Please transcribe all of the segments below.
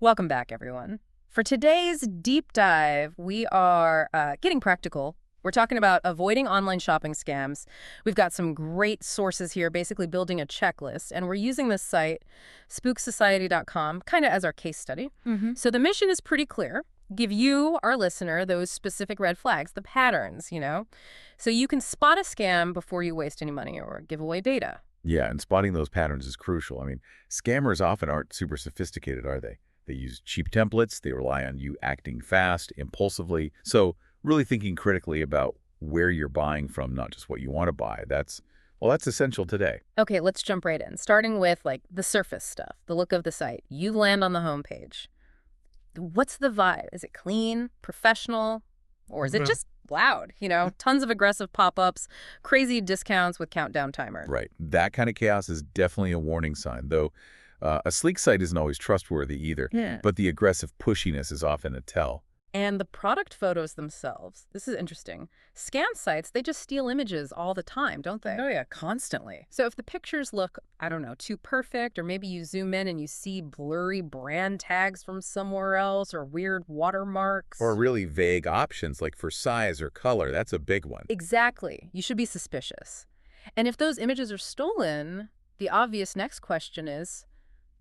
Welcome back, everyone. For today's deep dive, we are getting practical. We're talking about avoiding online shopping scams. We've got some great sources here, basically building a checklist, and we're using this site, SpookSociety.com, kind of as our case study. So the mission is pretty clear. Give you, our listener, those specific red flags, the patterns, so you can spot a scam before you waste any money or give away data. Yeah, and spotting those patterns is crucial. I mean, scammers often aren't super sophisticated, are they? They use cheap templates, they rely on you acting fast, impulsively. So really thinking critically about where you're buying from, not just what you want to buy. That's essential today. Okay, let's jump right in, starting with the surface stuff, the look of the site. You land on the homepage. What's the vibe? Is it clean, professional, or is it just loud? Tons of aggressive pop-ups, crazy discounts with countdown timers. Right. That kind of chaos is definitely a warning sign, though a sleek site isn't always trustworthy either. Yeah. But the aggressive pushiness is often a tell. And the product photos themselves, this is interesting. Scam sites, they just steal images all the time, don't they? Oh yeah, constantly. So if the pictures look, I don't know, too perfect, or maybe you zoom in and you see blurry brand tags from somewhere else or weird watermarks. Or really vague options like for size or color, that's a big one. Exactly. You should be suspicious. And if those images are stolen, the obvious next question is,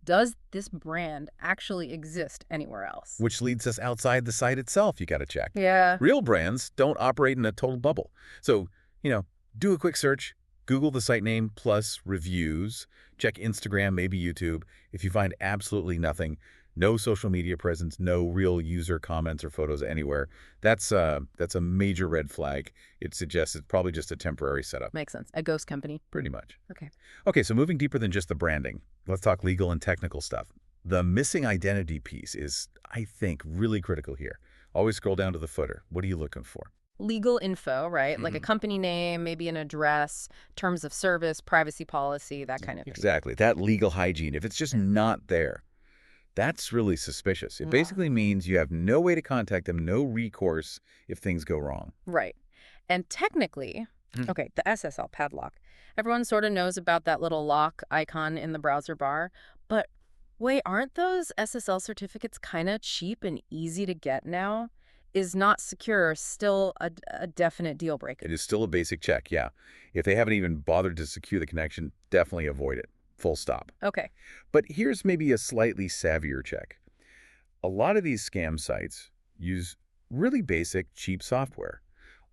does this brand actually exist anywhere else? Which leads us outside the site itself, you got to check. Yeah. Real brands don't operate in a total bubble. So, do a quick search, Google the site name plus reviews, check Instagram, maybe YouTube. If you find absolutely nothing, no social media presence, no real user comments or photos anywhere, that's a major red flag. It suggests it's probably just a temporary setup. Makes sense. A ghost company. Pretty much. Okay. Okay, so moving deeper than just the branding, let's talk legal and technical stuff. The missing identity piece is, I think, really critical here. Always scroll down to the footer. What are you looking for? Legal info, right? Like a company name, maybe an address, terms of service, privacy policy, that kind of thing. Exactly. That legal hygiene. If it's just not there, that's really suspicious. It basically means you have no way to contact them, no recourse if things go wrong. Right. And technically, okay, the SSL padlock. Everyone sort of knows about that little lock icon in the browser bar. But wait, aren't those SSL certificates kind of cheap and easy to get now? Is not secure still a definite deal breaker? It is still a basic check, yeah. If they haven't even bothered to secure the connection, definitely avoid it. Full stop. Okay. But here's maybe a slightly savvier check. A lot of these scam sites use really basic, cheap software.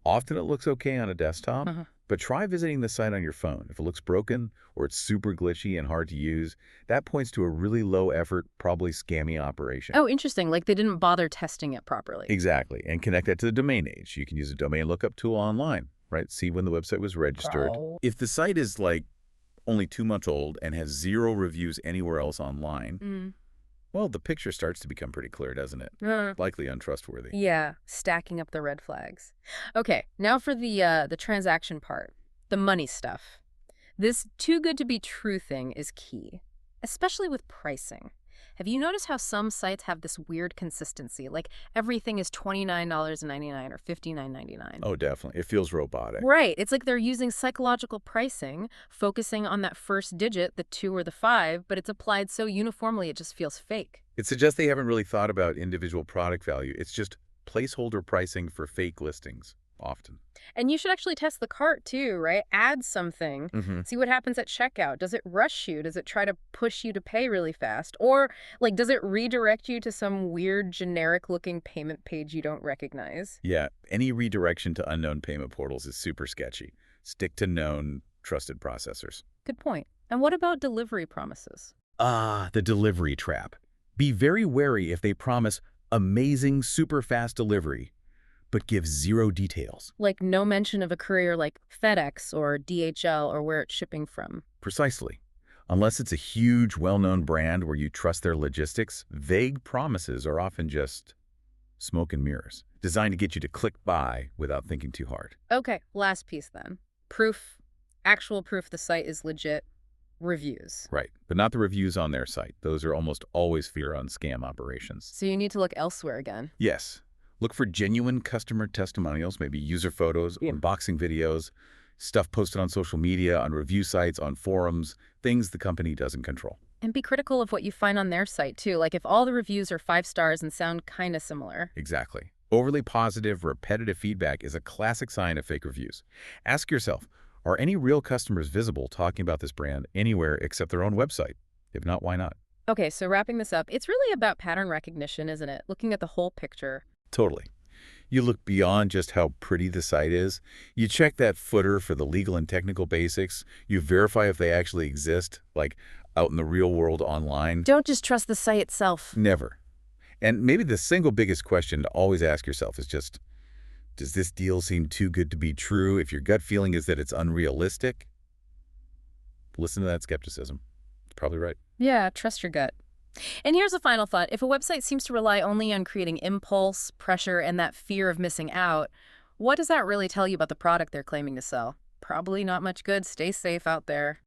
Often it looks okay on a desktop, but try visiting the site on your phone. If it looks broken or it's super glitchy and hard to use, that points to a really low-effort, probably scammy operation. Oh, interesting. Like they didn't bother testing it properly. Exactly. And connect that to the domain age. You can use a domain lookup tool online, right? See when the website was registered. If the site is only 2 months old and has 0 reviews anywhere else online, well, the picture starts to become pretty clear, doesn't it? Likely untrustworthy. Yeah, stacking up the red flags. Okay, now for the transaction part, the money stuff. This too good to be true thing is key, especially with pricing. Have you noticed how some sites have this weird consistency? Like everything is $29.99 or $59.99. Oh, definitely. It feels robotic. Right. It's like they're using psychological pricing, focusing on that first digit, the 2 or the 5, but it's applied so uniformly it just feels fake. It suggests they haven't really thought about individual product value. It's just placeholder pricing for fake listings, often. And you should actually test the cart too, right? Add something, see what happens at checkout. Does it rush you? Does it try to push you to pay really fast? Or does it redirect you to some weird generic looking payment page you don't recognize? Yeah, any redirection to unknown payment portals is super sketchy. Stick to known, trusted processors. Good point. And what about delivery promises? The delivery trap. Be very wary if they promise amazing, super fast delivery, but give 0 details. Like no mention of a courier like FedEx or DHL or where it's shipping from. Precisely. Unless it's a huge, well-known brand where you trust their logistics, vague promises are often just smoke and mirrors, designed to get you to click buy without thinking too hard. Okay, last piece then. Proof, actual proof the site is legit. Reviews. Right, but not the reviews on their site. Those are almost always fear on scam operations. So you need to look elsewhere again. Yes. Look for genuine customer testimonials, maybe user photos, unboxing videos, stuff posted on social media, on review sites, on forums, things the company doesn't control. And be critical of what you find on their site, too. Like if all the reviews are 5 stars and sound kind of similar. Exactly. Overly positive, repetitive feedback is a classic sign of fake reviews. Ask yourself, are any real customers visible talking about this brand anywhere except their own website? If not, why not? Okay, so wrapping this up, it's really about pattern recognition, isn't it? Looking at the whole picture. Totally. You look beyond just how pretty the site is. You check that footer for the legal and technical basics. You verify if they actually exist, like out in the real world online. Don't just trust the site itself. Never. And maybe the single biggest question to always ask yourself is just, does this deal seem too good to be true? If your gut feeling is that it's unrealistic, listen to that skepticism. It's probably right. Yeah, trust your gut. And here's a final thought. If a website seems to rely only on creating impulse, pressure, and that fear of missing out, what does that really tell you about the product they're claiming to sell? Probably not much good. Stay safe out there.